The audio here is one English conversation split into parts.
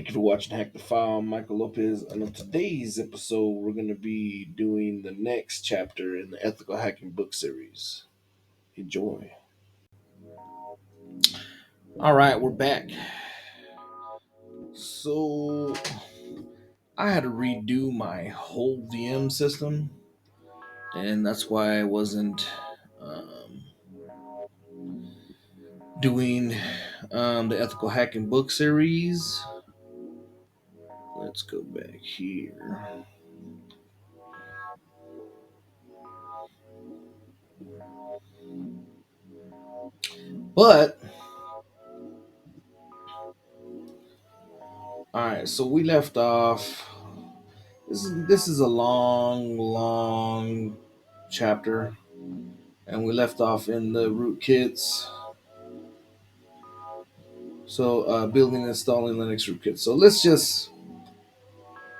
Thank you for watching Hack the File. I'm Michael Lopez, and on today's episode, we're going to be doing the next chapter in the Ethical Hacking book series. Enjoy. All right, we're back. So, I had to redo my whole VM system, and that's why I wasn't doing the Ethical Hacking book series. Let's go back here. But all right, so we left off. This is a long chapter, and we left off in the rootkits. So building and installing Linux rootkits. So let's just,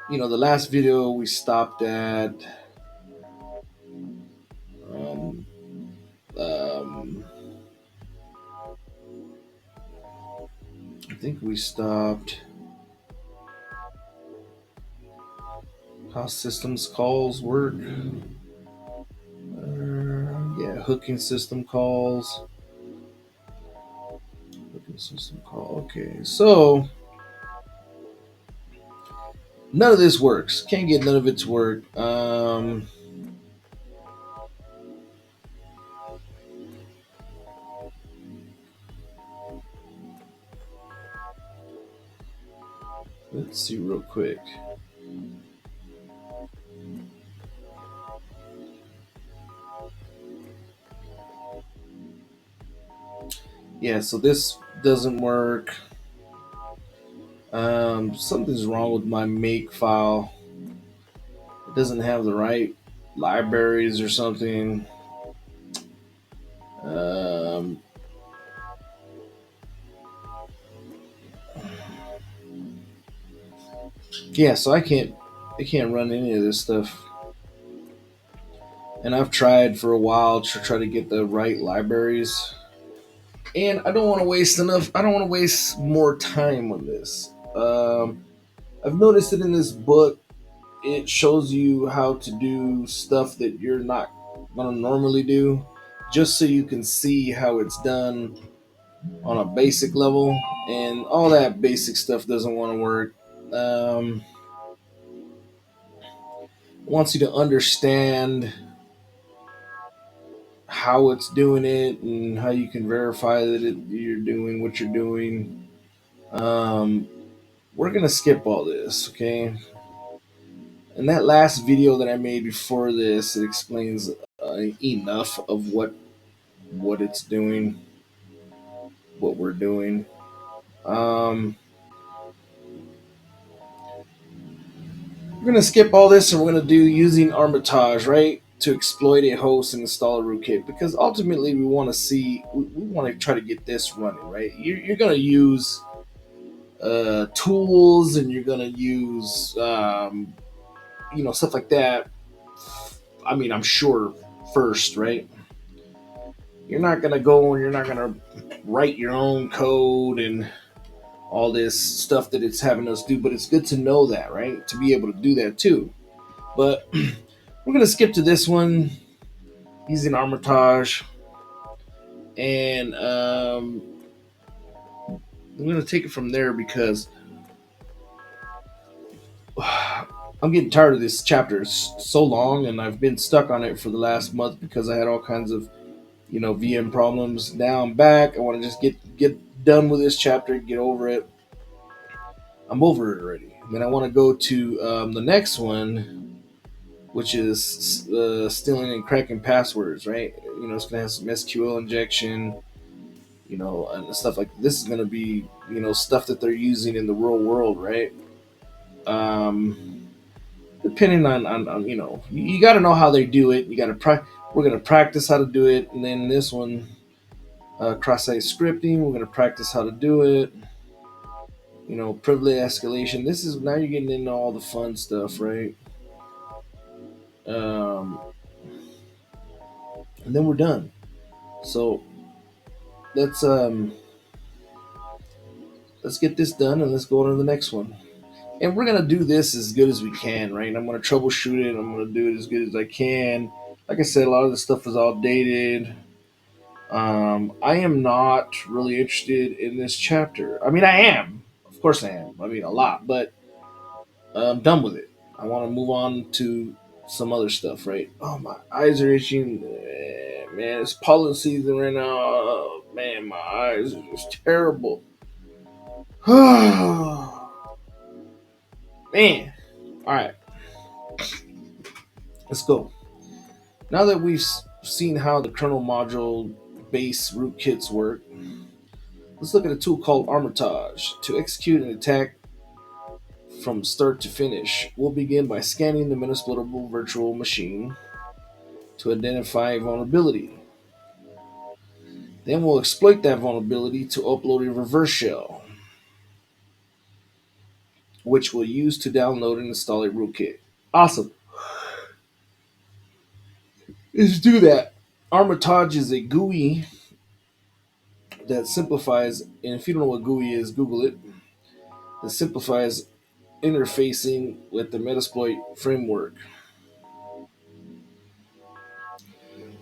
the last video we stopped at. Um, um, I think we stopped. How systems calls work. Yeah, hooking system calls. Hooking system call. Okay, so none of this works. Can't get none of it to work. Let's see real quick. Yeah, so this doesn't work. Something's wrong with my make file. It doesn't have the right libraries or something. Um, yeah, so I can't run any of this stuff. And I've tried for a while to try to get the right libraries. And I don't want to waste enough. I don't want to waste more time on this. I've noticed that in this book, it shows you how to do stuff that you're not going to normally do, just so you can see how it's done on a basic level. And all that basic stuff doesn't want to work. Wants you to understand how it's doing it and how you can verify that you're doing what you're doing. Um, we're gonna skip all this, okay? In that last video that I made before this, it explains enough of what it's doing, what we're doing. We're gonna skip all this, and we're gonna do using Armitage, right, to exploit a host and install a rootkit, because ultimately we want to try to get this running, right? You're gonna use tools, and you're gonna use stuff like that. I mean, I'm sure first, right? You're not gonna go and you're not gonna write your own code and all this stuff that it's having us do, but it's good to know that, right? To be able to do that too. But we're gonna skip to this one using Armitage, and I'm gonna take it from there because I'm getting tired of this chapter. It's so long, and I've been stuck on it for the last month because I had all kinds of VM problems. Now I'm back. I want to just get done with this chapter, get over it. I'm over it already. And then I want to go to the next one, which is stealing and cracking passwords, right? It's going to have some SQL injection, and stuff like this is going to be, stuff that they're using in the real world, right? Depending on you got to know how they do it. You got to we're going to practice how to do it. And then this one, cross-site scripting, we're going to practice how to do it. Privilege escalation. This is now you're getting into all the fun stuff, right? Um, and then we're done. So let's let's get this done and let's go on to the next one. And we're gonna do this as good as we can, right? I'm gonna troubleshoot it. I'm gonna do it as good as I can. Like I said, a lot of the stuff is outdated. I am not really interested in this chapter. I mean, I am. Of course, I am. I mean, a lot, but I'm done with it. I want to move on to some other stuff, right? Oh, my eyes are itching. Man, it's pollen season right now. Oh, man, my eyes are just terrible. Man. All right, let's go. Now that we've seen how the kernel module base rootkits work, let's look at a tool called Armitage. To execute an attack from start to finish, we'll begin by scanning the Metasploitable virtual machine to identify a vulnerability. Then we'll exploit that vulnerability to upload a reverse shell, which we'll use to download and install a rootkit. Awesome. Let's do that. Armitage is a GUI that simplifies, and if you don't know what GUI is, Google it. That simplifies interfacing with the Metasploit framework.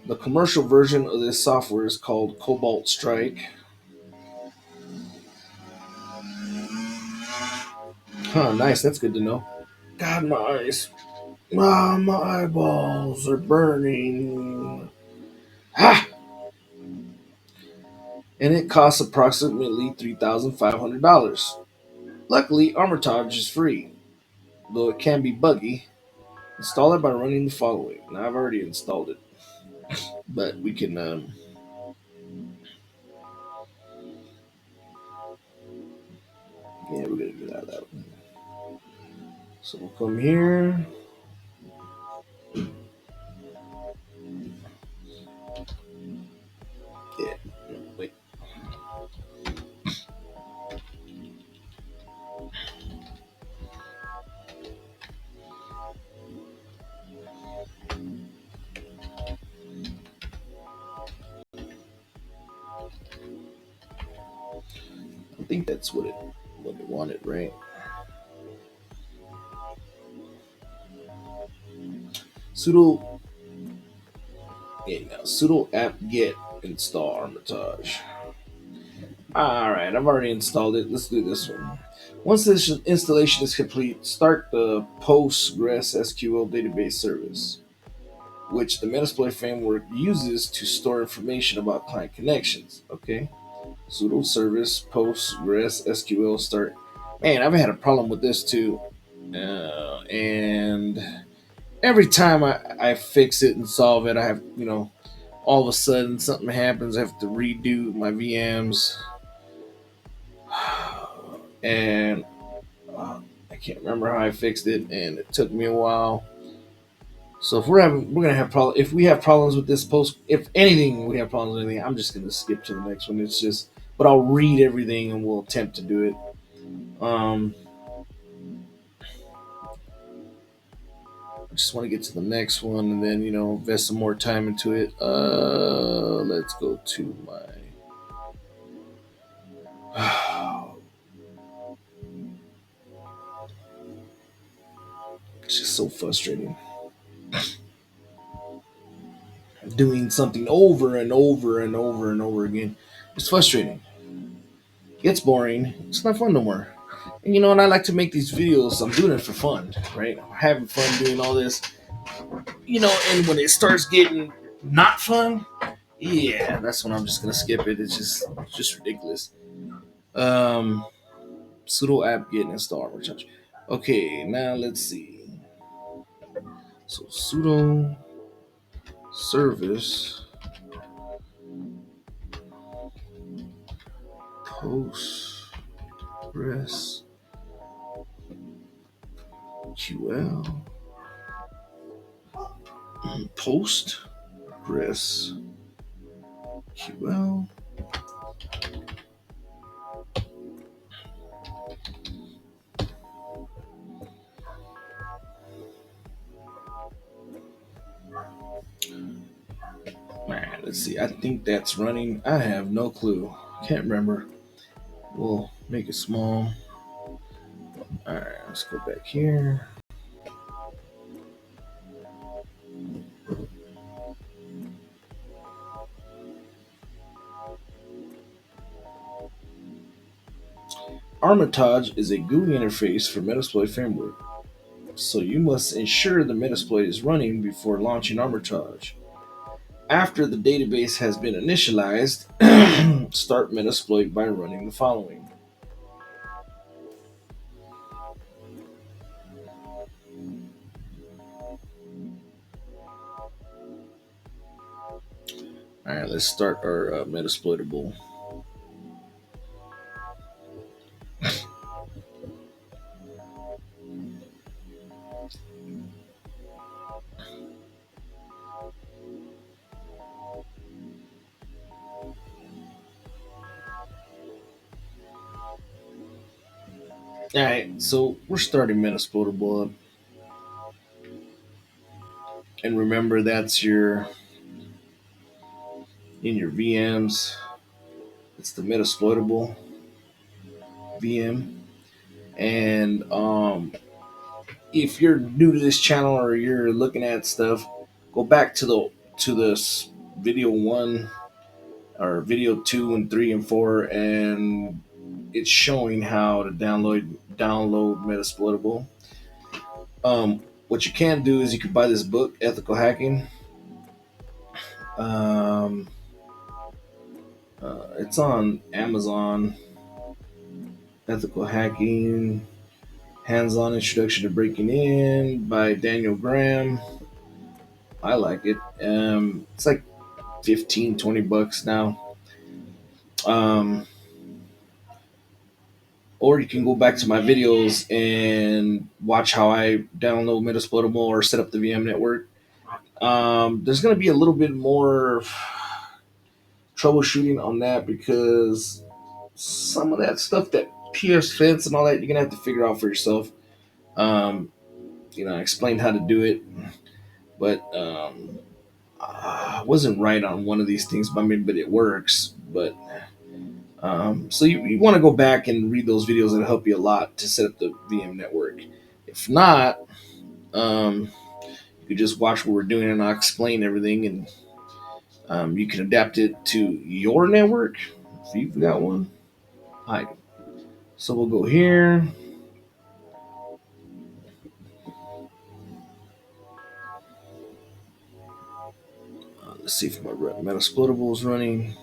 The commercial version of this software is called Cobalt Strike. Huh, nice. That's good to know. God, my eyes. Ah, my eyeballs are burning. Ha! And it costs approximately $3,500. Luckily, Armitage is free, though it can be buggy. Install it by running the following. Now, I've already installed it, but we can. Yeah, we're gonna get out of that one. So we'll come here. Yeah, wait. I think that's what it wanted, right? Sudo sudo apt get install Armitage. All right, I've already installed it. Let's do this one. Once this installation is complete, start the PostgreSQL database service, which the Metasploit framework uses to store information about client connections. Okay, sudo service PostgreSQL start. Man, I've had a problem with this too, and every time I fix it and solve it, I have all of a sudden something happens. I have to redo my VMs, and I can't remember how I fixed it, and it took me a while. So if we're gonna have problem. If we have problems with this post, if anything, we have problems with anything, I'm just gonna skip to the next one. It's just, but I'll read everything and we'll attempt to do it. Um, I just want to get to the next one and then invest some more time into it. Let's go to my. It's just so frustrating. Doing something over and over and over and over again. It's frustrating. It gets boring. It's not fun no more. And and I like to make these videos. I'm doing it for fun, right? I'm having fun doing all this. And when it starts getting not fun, yeah, that's when I'm just gonna skip it. It's just ridiculous. Um, sudo apt get install Armitage. Okay, now let's see. So sudo service postgres QL postgres QL. Man, let's see. I think that's running. I have no clue. Can't remember. We'll Make it small. All right, let's go back here. Armitage is a GUI interface for Metasploit framework, so you must ensure the Metasploit is running before launching Armitage. After the database has been initialized, start Metasploit by running the following. All right, let's start our Metasploitable. All right, so we're starting Metasploitable up, and remember that's your in your VMs. It's the Metasploitable VM, and if you're new to this channel or you're looking at stuff, go back to this video one or video two and three and four, and it's showing how to download Metasploitable. What you can do is you can buy this book, Ethical Hacking. Um, it's on Amazon. Ethical Hacking, Hands-on Introduction to Breaking In by Daniel Graham. I like it. It's like 15, $20 now. Um, or you can go back to my videos and watch how I download Metasploitable or set up the VM network. There's going to be a little bit more troubleshooting on that because some of that stuff that PS Fence and all that, you're going to have to figure out for yourself. Um, I explained how to do it, but I wasn't right on one of these things. But it works. But so you want to go back and read those videos. It'll help you a lot to set up the VM network. If not, you can just watch what we're doing and I'll explain everything, and you can adapt it to your network if you've got one. All right. So we'll go here. Let's see if my Metasploitable is running.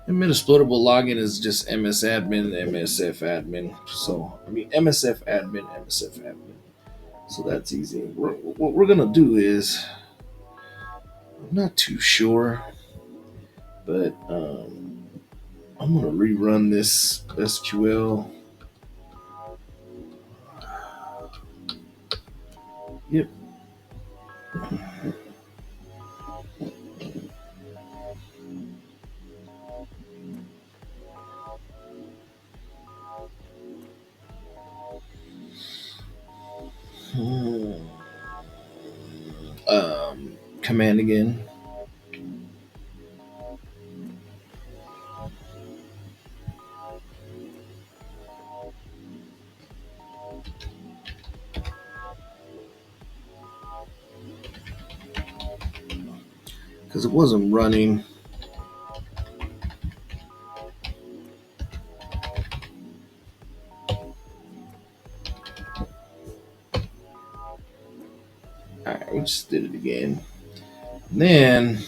And Metasploitable login is just msadmin, msfadmin. So, msfadmin, msfadmin. So that's easy. What we're going to do is, I'm not too sure, but I'm going to rerun this SQL. Yep. Hmm. Command again. Because it wasn't running. Alright, we just did it again. And then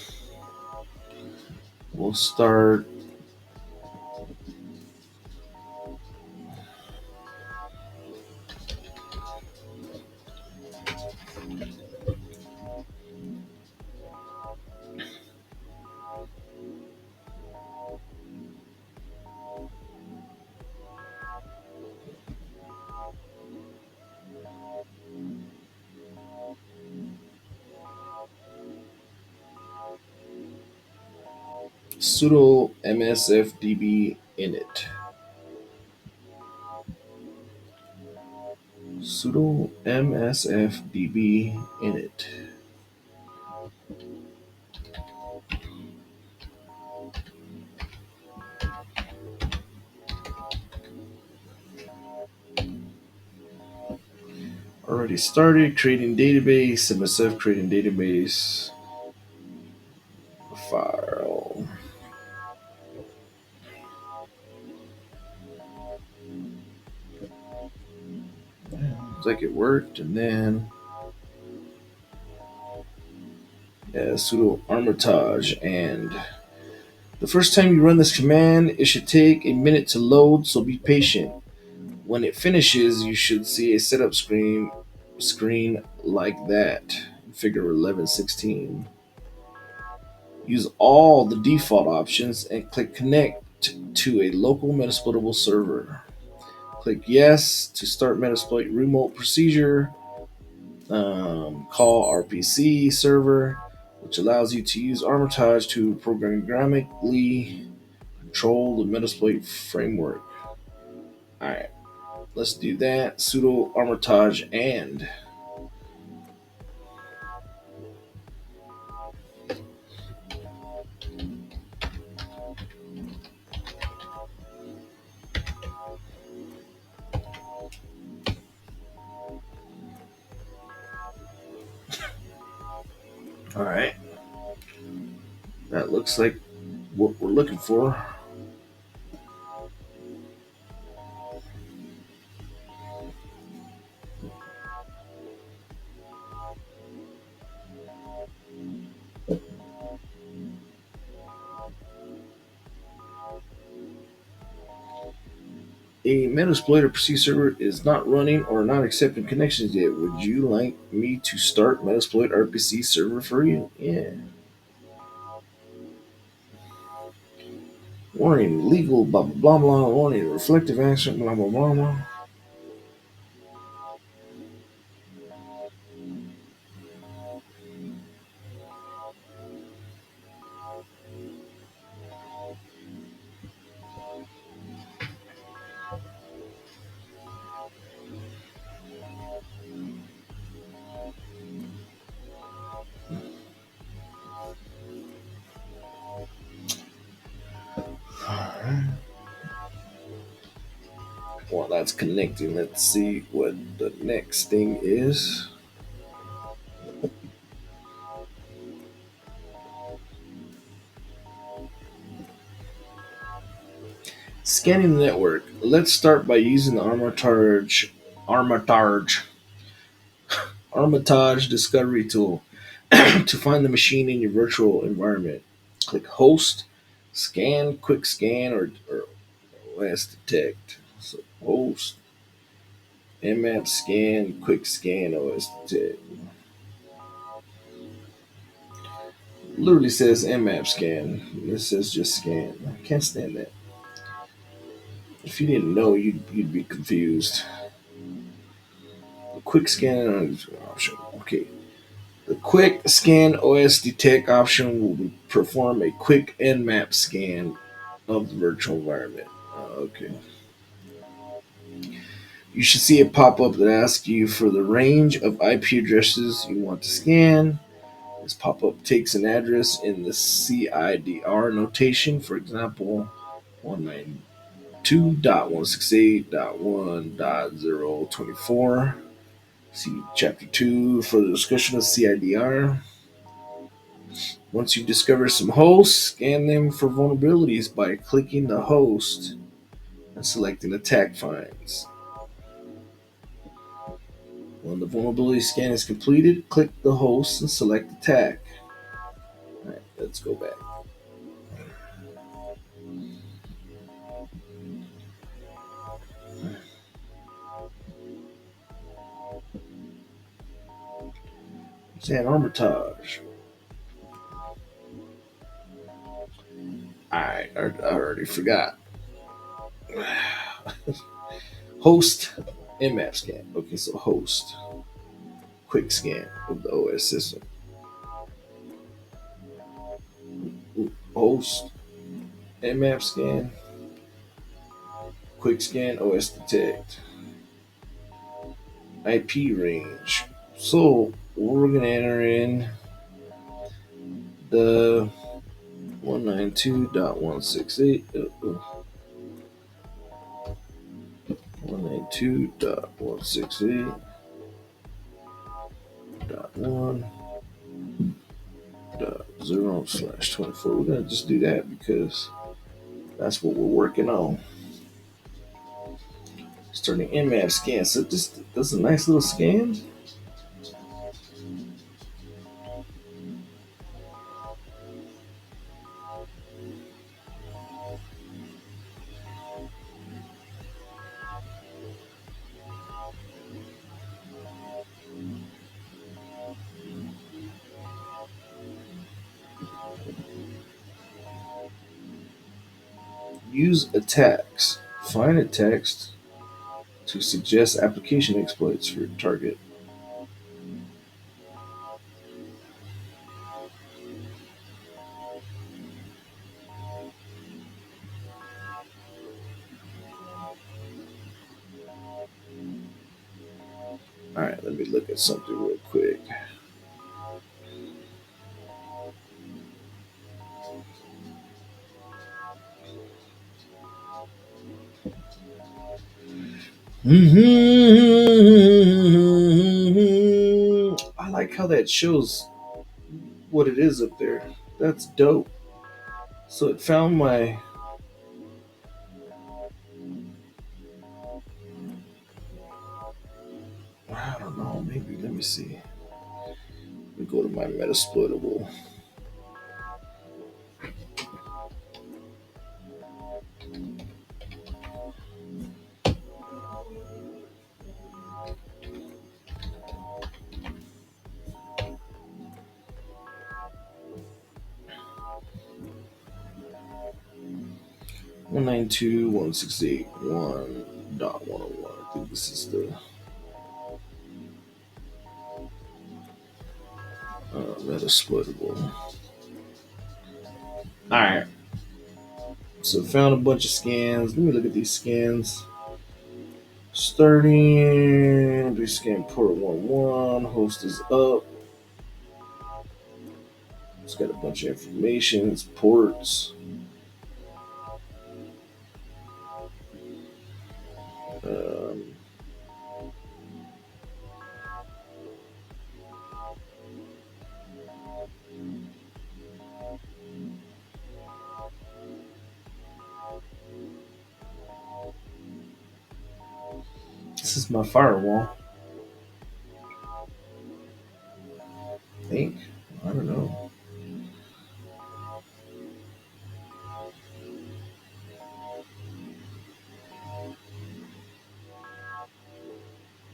we'll start. Sudo msfdb init. sudo msfdb init. Already started creating database, msf creating database file. Looks like it worked, and then sudo Armitage. And the first time you run this command, it should take a minute to load, so be patient. When it finishes, you should see a setup screen like that. Figure 1116. Use all the default options and click connect to a local Metasploitable server. Click yes to start Metasploit remote procedure. Call RPC server, which allows you to use Armitage to programmatically control the Metasploit framework. Alright, let's do that. Sudo Armitage and. Alright, that looks like what we're looking for. A Metasploiter PC server is not running or not accepting connections yet. Would you like me to start Metasploit RPC server for you? Yeah. Warning, legal, blah blah blah blah. Warning, reflective action, blah blah blah blah. While that's connecting, let's see what the next thing is. Scanning the network. Let's start by using the Armitage discovery tool to find the machine in your virtual environment. Click host, scan, quick scan, or OS detect. So host, mmap scan, quick scan, OS detect. Literally says mmap scan. This says just scan. I can't stand that. If you didn't know, you'd be confused. The quick scan option. Okay. The quick scan OS detect option will perform a quick nmap scan of the virtual environment. Okay. You should see a pop up that asks you for the range of IP addresses you want to scan. This pop up takes an address in the CIDR notation, for example, 192.168.1.024. See Chapter 2 for the discussion of CIDR. Once you discover some hosts, scan them for vulnerabilities by clicking the host and selecting attack finds. When the vulnerability scan is completed, click the host and select attack. Alright, let's go back. It's an Armitage. I already forgot. Host and map scan. Okay, so host. Quick scan of the OS system. Host and map scan. Quick scan OS detect. IP range. So we're gonna enter in the 192.168. 192.168.1.0/24. We're gonna just do that because that's what we're working on. Starting nmap scan. So this does a nice little scan. Use attacks. Find a text to suggest application exploits for your target. All right, let me look at something real quick. I like how that shows what it is up there. That's dope. So it found my. I don't know. Maybe let me see. Let me go to my Metasploitable. One nine two one six eight 1.101. I think this is the Metasploitable. All right. So found a bunch of scans. Let me look at these scans. Starting, we scan port 11. Host is up. It's got a bunch of information. It's ports. Um, this is my firewall. I think. I don't know.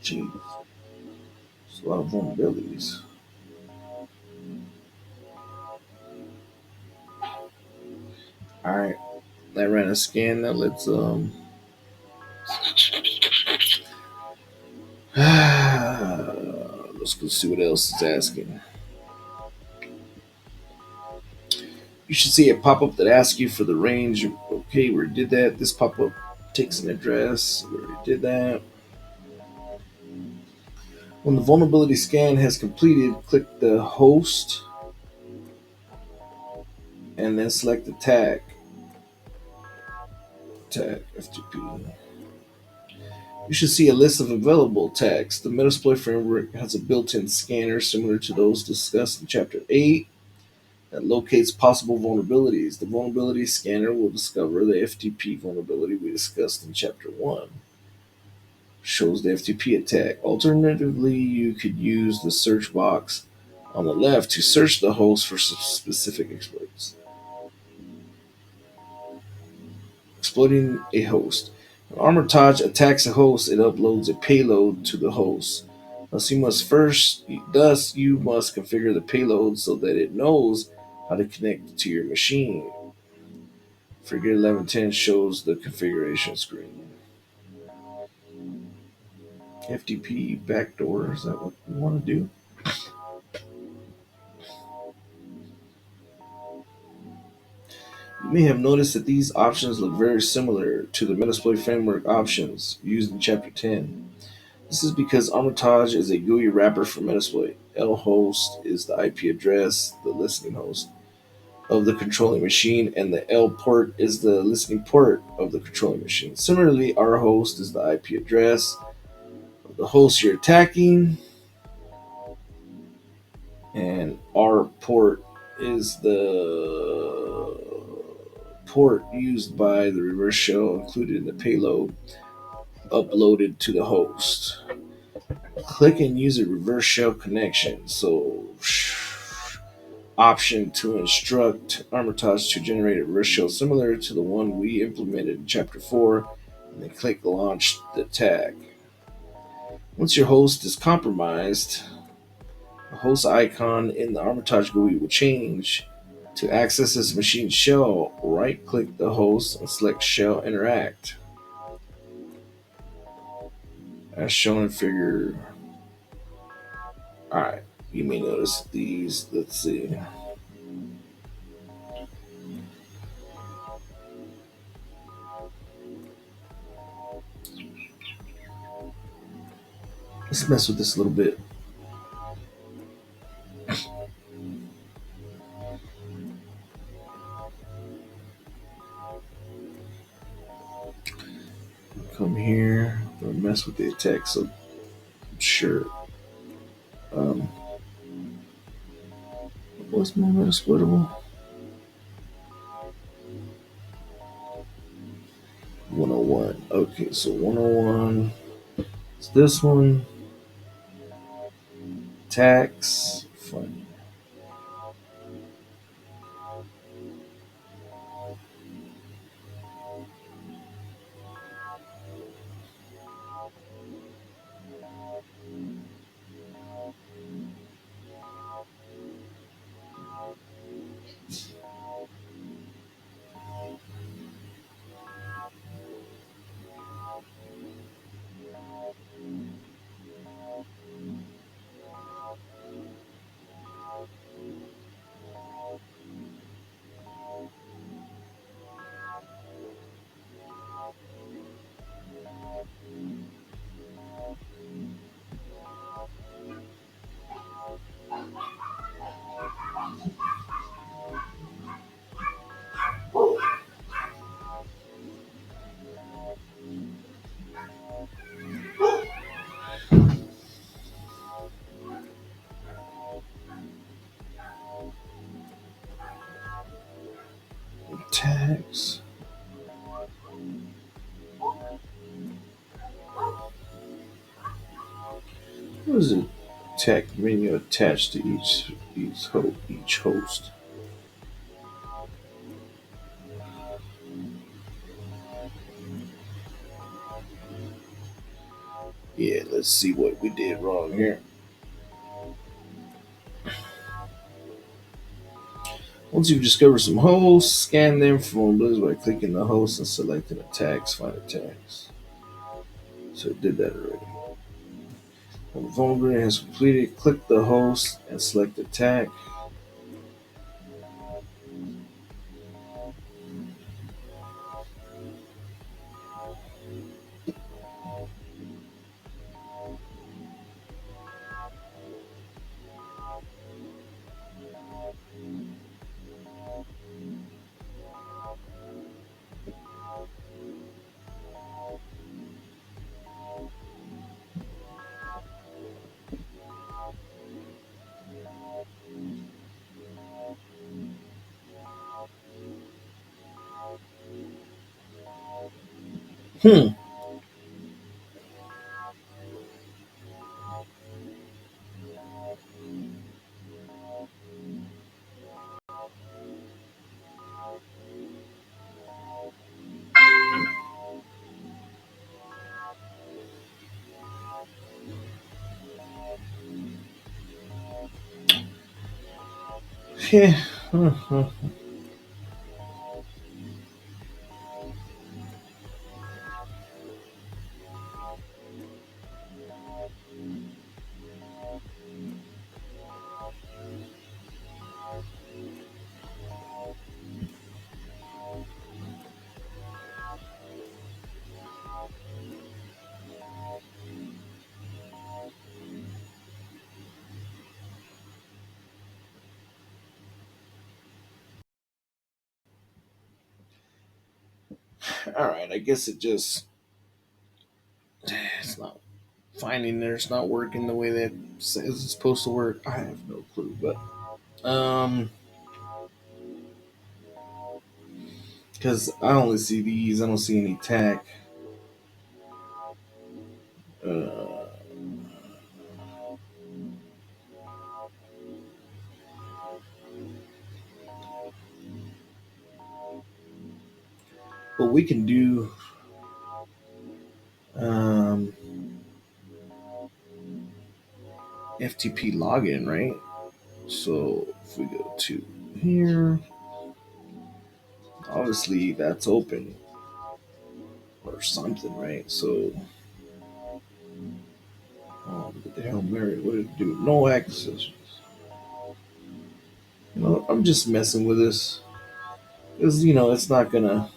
Jeez. There's a lot of vulnerabilities. Alright. I ran a scan. Now let's go see what else it's asking. You should see a pop up that asks you for the range. Okay, we did that. This pop up takes an address. We already did that. When the vulnerability scan has completed, click the host and then select the tag FTP. You should see a list of available tags. The Metasploit framework has a built-in scanner similar to those discussed in Chapter 8 that locates possible vulnerabilities. The vulnerability scanner will discover the FTP vulnerability we discussed in Chapter 1. Shows the FTP attack. Alternatively, you could use the search box on the left to search the host for specific exploits. Exploiting a host. When Armitage attacks a host, it uploads a payload to the host. Thus you must configure the payload so that it knows how to connect to your machine. Figure 1110 shows the configuration screen. FTP backdoor, is that what we want to do? You may have noticed that these options look very similar to the Metasploit framework options used in Chapter 10. This is because Armitage is a GUI wrapper for Metasploit. L host is the IP address, the listening host of the controlling machine, and the L port is the listening port of the controlling machine. Similarly, R host is the IP address of the host you're attacking, and R port is the port used by the reverse shell included in the payload uploaded to the host. Click and use a reverse shell connection. So, option to instruct Armitage to generate a reverse shell similar to the one we implemented in Chapter 4, and then click Launch the attack. Once your host is compromised, the host icon in the Armitage GUI will change. To access this machine shell, right click the host and select Shell Interact. As shown in figure. Alright, you may notice these. Let's see. Let's mess with this a little bit. Come here. I'm gonna mess with the attack. So sure. Um, what's my metasploitable? 101. Okay, so 101. It's this one. Tax. Fun. Tax. What is it? Tech menu attached to each host. Yeah, let's see what we did wrong here. Once you've discovered some hosts, scan them for vulnerabilities by clicking the host and selecting attacks. Find attacks. So it did that already. When the vulnerability has completed, click the host and select attack. Hmm. Yeah. All right, I guess it's not finding there. It's not working the way that it says it's supposed to work. I have no clue, but um, because I only see these. I don't see any tack. Uh, but we can do um FTP login, right? So if we go to here, obviously that's open or something, right? So, what the hell, Mary? What did it do? No access. I'm just messing with this because it's not gonna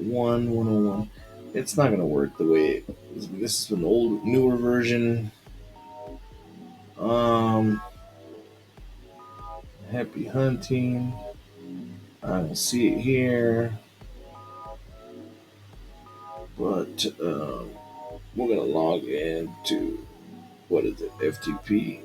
101. It's not gonna work the way this is an old, newer version. Um, Happy hunting. I don't see it here, but we're gonna log into what is it? FTP.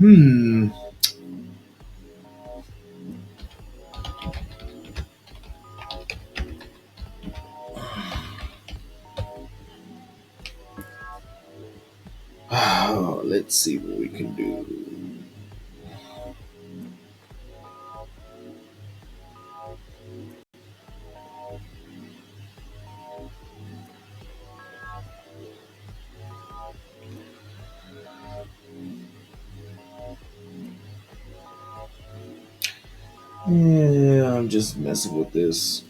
Hmm. Let's see what we can do. Yeah, I'm just messing with this.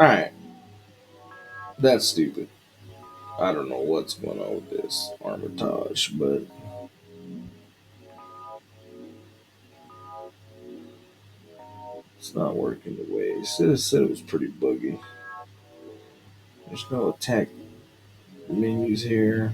All right, that's stupid. I don't know what's going on with this Armitage, but it's not working the way it said it was pretty buggy. There's no attack menus here.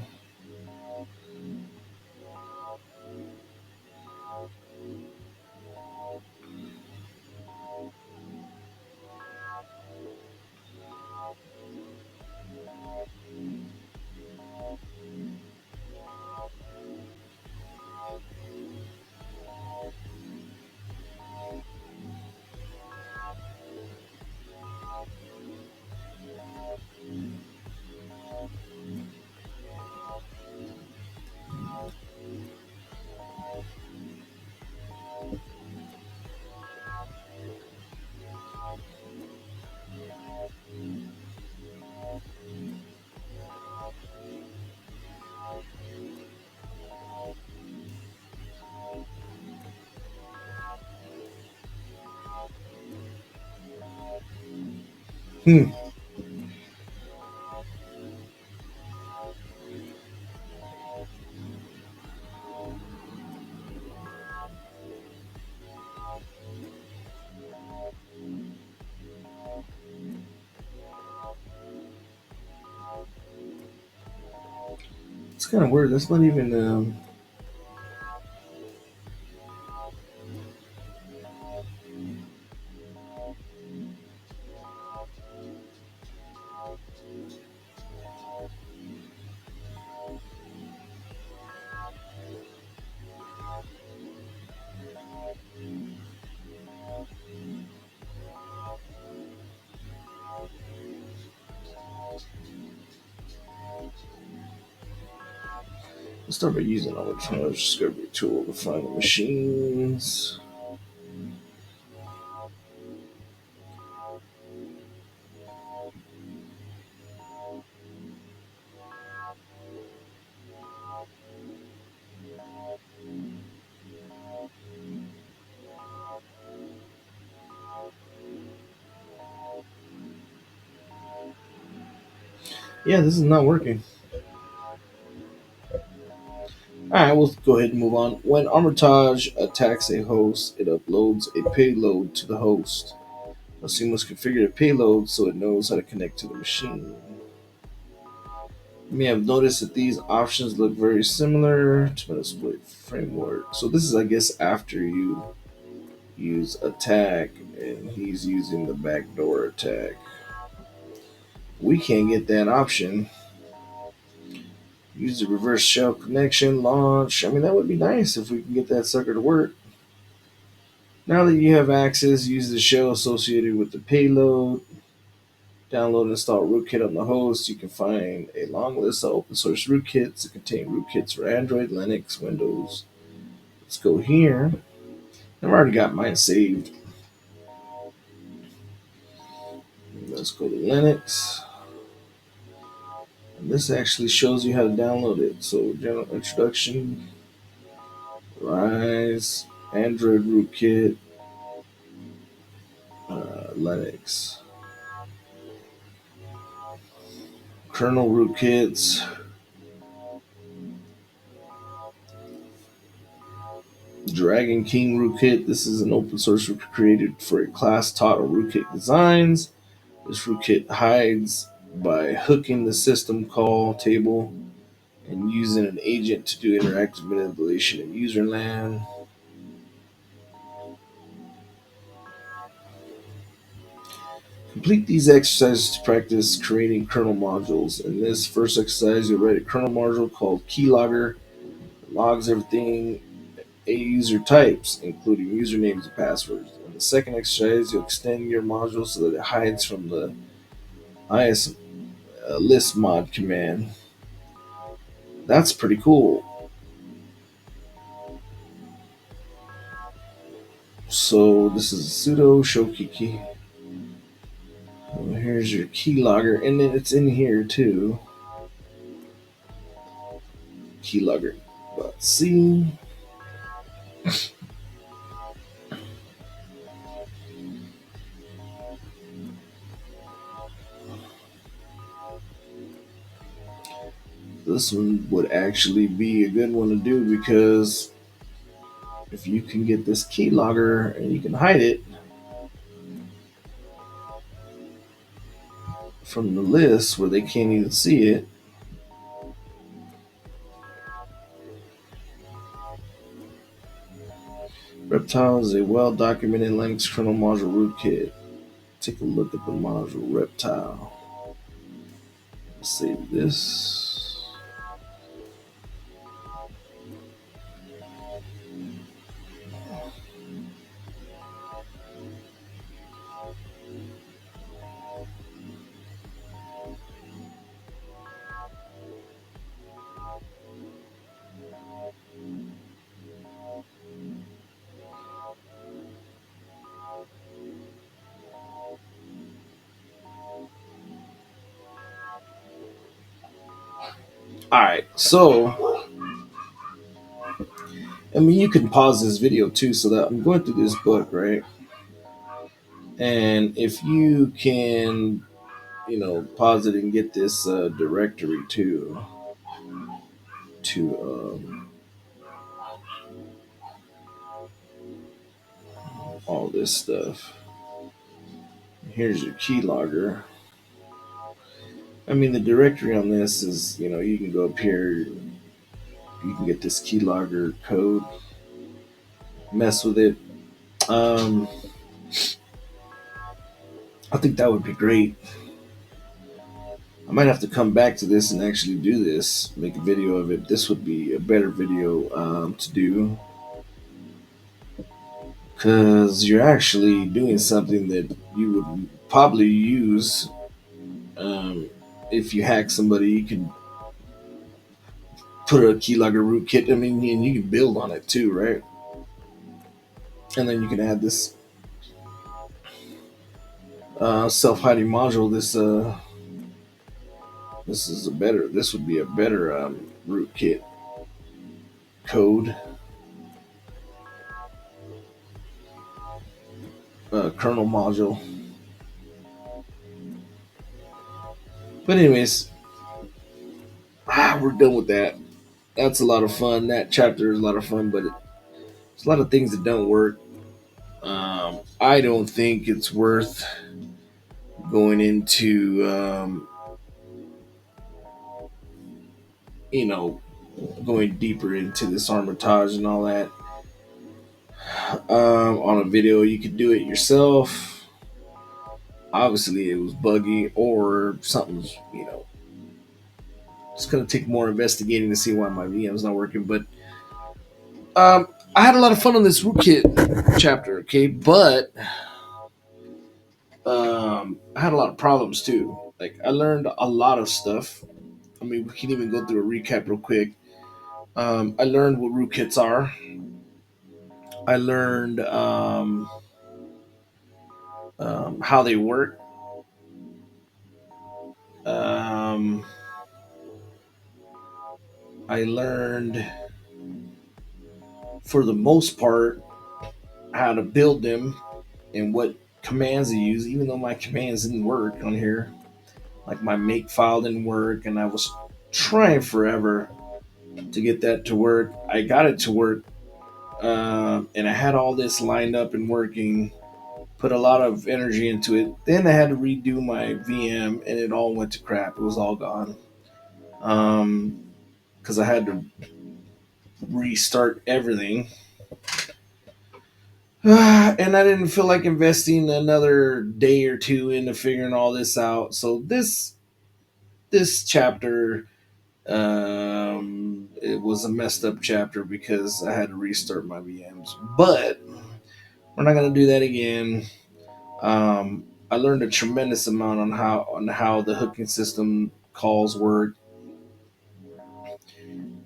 Hmm. It's kind of weird. That's not even. Let's start by using Armitage discovery tool to find the machines. Yeah, this is not working. Alright, we'll go ahead and move on. When Armitage attacks a host, it uploads a payload to the host. Assume must configure the payload so it knows how to connect to the machine. You may have noticed that these options look very similar to Metasploit framework. So this is, I guess, after you use attack, and he's using the backdoor attack. We can't get that option. Use the reverse shell connection launch. I mean, that would be nice if we can get that sucker to work. Now that you have access, use the shell associated with the payload. Download and install rootkit on the host. You can find a long list of open source rootkits that contain rootkits for Android, Linux, Windows. Let's go here. I've already got mine saved. Let's go to Linux. And this actually shows you how to download it. So, general introduction, Rise, Android rootkit, Linux, kernel rootkits, Dragon King rootkit. This is an open source rootkit created for a class taught on rootkit designs. This rootkit hides by hooking the system call table and using an agent to do interactive manipulation in userland. Complete these exercises to practice creating kernel modules. In this first exercise, you'll write a kernel module called keylogger. It logs everything a user types, including usernames and passwords. In the second exercise, you'll extend your module so that it hides from the is list mod command. That's pretty cool. So this is sudo show key. Here's your keylogger, and then it's in here too. Keylogger.c. This one would actually be a good one to do because if you can get this keylogger and you can hide it from the list where they can't even see it. Reptile is a well-documented Linux kernel module rootkit. Take a look at the module Reptile. Save this. Alright, so I mean you can pause this video too so that I'm going through this book, right? And if you can, pause it and get this directory too to all this stuff. Here's your keylogger. I mean, the directory on this is, you can go up here, you can get this keylogger code, mess with it. I think that would be great. I might have to come back to this and actually do this, make a video of it. This would be a better video to do because you're actually doing something that you would probably use if you hack somebody. You can put a keylogger rootkit. I mean, and you can build on it too, right? And then you can add this self-hiding module. This would be a better rootkit code. Kernel module. But anyways, we're done with that. That's a lot of fun. That chapter is a lot of fun, but there's a lot of things that don't work. I don't think it's worth going into, you know, going deeper into this Armitage and all that on a video. You could do it yourself. Obviously, it was buggy or something's, it's going to take more investigating to see why my VM's not working. But I had a lot of fun on this rootkit chapter, okay? But I had a lot of problems too. Like, I learned a lot of stuff. I mean, we can even go through a recap real quick. I learned what rootkits are. I learned how they work. Um, I learned, for the most part, how to build them and what commands to use, even though my commands didn't work on here. Like my make file didn't work, and I was trying forever to get that to work. I got it to work, and I had all this lined up and working. Put a lot of energy into it. Then I had to redo my VM, and it all went to crap. It was all gone. Because I had to restart everything. And I didn't feel like investing another day or two into figuring all this out. So this chapter, it was a messed up chapter because I had to restart my VMs. But we're not gonna do that again. I learned a tremendous amount on how the hooking system calls work,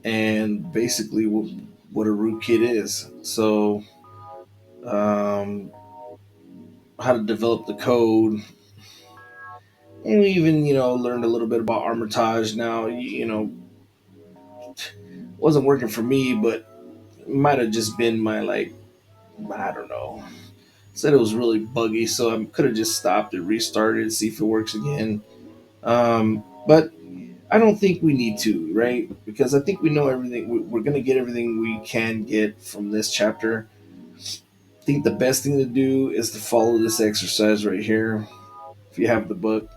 and basically what a rootkit is. So, um, how to develop the code, and we even learned a little bit about Armitage. Now, wasn't working for me, but it might have just been my, like, I don't know. Said it was really buggy, so I could have just stopped it, restarted, see if it works again. But I don't think we need to, right? Because I think we know everything. We're going to get everything we can get from this chapter. I think the best thing to do is to follow this exercise right here. If you have the book,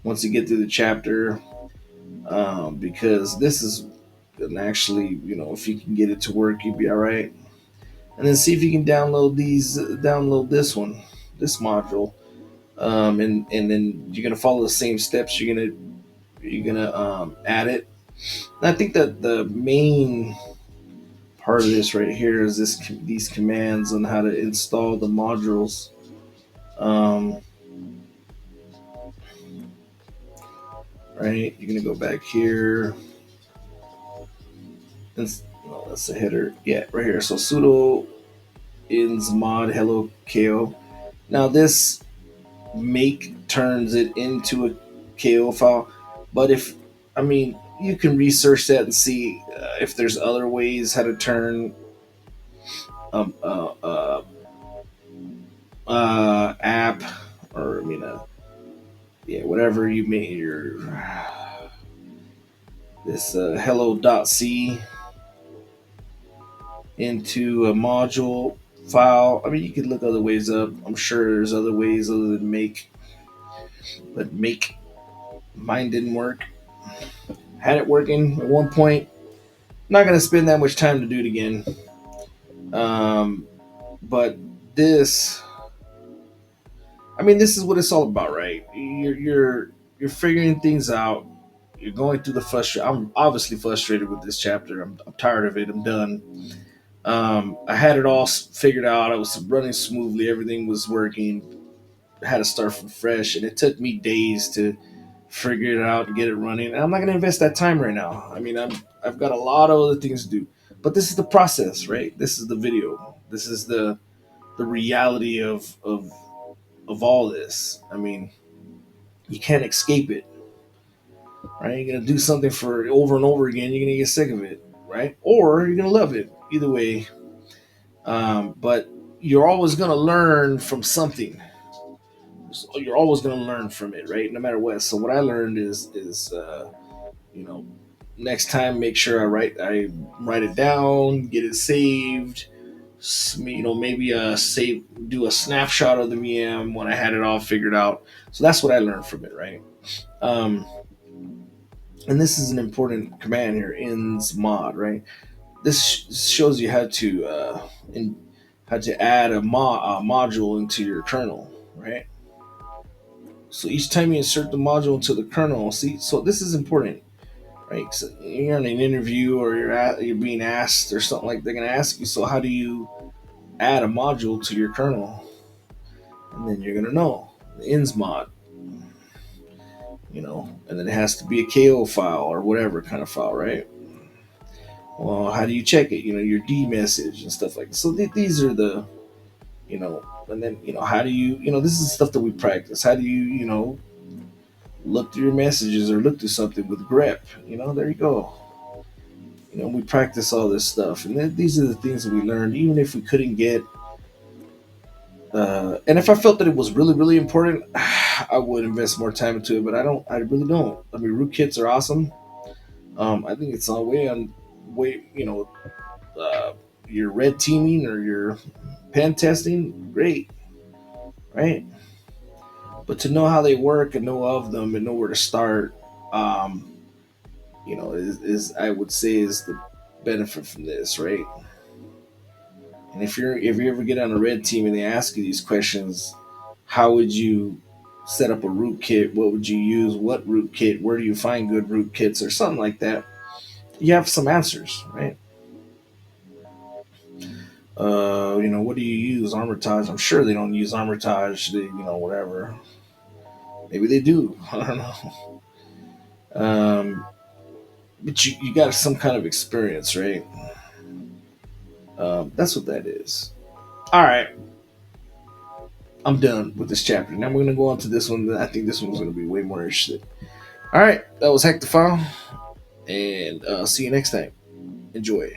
once you get through the chapter, because this is, and actually, if you can get it to work, you'll be all right. And then see if you can download this one, this module, and then you're gonna follow the same steps. You're gonna add it. And I think that the main part of this right here is these commands on how to install the modules. Um, right, you're gonna go back here. And, no, that's the header. Yeah, right here. So sudo ins mod hello ko. Now this make turns it into a KO file, but you can research that and see if there's other ways how to turn um, uh, uh, app, or yeah, whatever you made your this hello.c into a module file. I mean, you could look other ways up. I'm sure there's other ways other than make, but make, mine didn't work. Had it working at one point. Not gonna spend that much time to do it again. But this, this is what it's all about, right? You're figuring things out. You're going through the frustration. I'm obviously frustrated with this chapter. I'm tired of it. I'm done. I had it all figured out. I was running smoothly. Everything was working. I had to start from fresh, and it took me days to figure it out and get it running. And I'm not going to invest that time right now. I've got a lot of other things to do. But this is the process, right? This is the video. This is the reality of all this. You can't escape it, right? You're gonna do something for over and over again. You're gonna get sick of it, right? Or you're gonna love it. Either way, but you're always gonna learn from something. So you're always gonna learn from it, right? No matter what. So what I learned is you know next time, make sure I write it down, get it saved. Maybe save, do a snapshot of the VM when I had it all figured out. So that's what I learned from it, right? Um, and this is an important command here, ins mod, right? This shows you how to add a module into your kernel, right? So each time you insert the module into the kernel, see, so this is important, right? So you're in an interview or you're being asked or something like they're gonna ask you. So how do you add a module to your kernel? And then you're gonna know the ins mod, and then it has to be a KO file or whatever kind of file, right? Well, how do you check it? Your D message and stuff like that. So these are and then how do this is stuff that we practice. How do look through your messages or look through something with grep? There you go. We practice all this stuff, and then these are the things that we learned. Even if we couldn't get, and if I felt that it was really, really important, I would invest more time into it. But I don't. I really don't. I mean, rootkits are awesome. I think it's on way. Your red teaming or your pen testing, great, right? But to know how they work and know of them and know where to start, um, is I would say is the benefit from this, right? And if you ever get on a red team and they ask you these questions, how would you set up a rootkit? What would you use? What rootkit? Where do you find good rootkits or something like that? You have some answers, right? What do you use? Armitage. I'm sure they don't use Armitage. Whatever. Maybe they do. I don't know. But you got some kind of experience, right? That's what that is. All right, I'm done with this chapter. Now we're gonna go on to this one. I think this one's gonna be way more interesting. All right, that was Hack the File, and see you next time. Enjoy.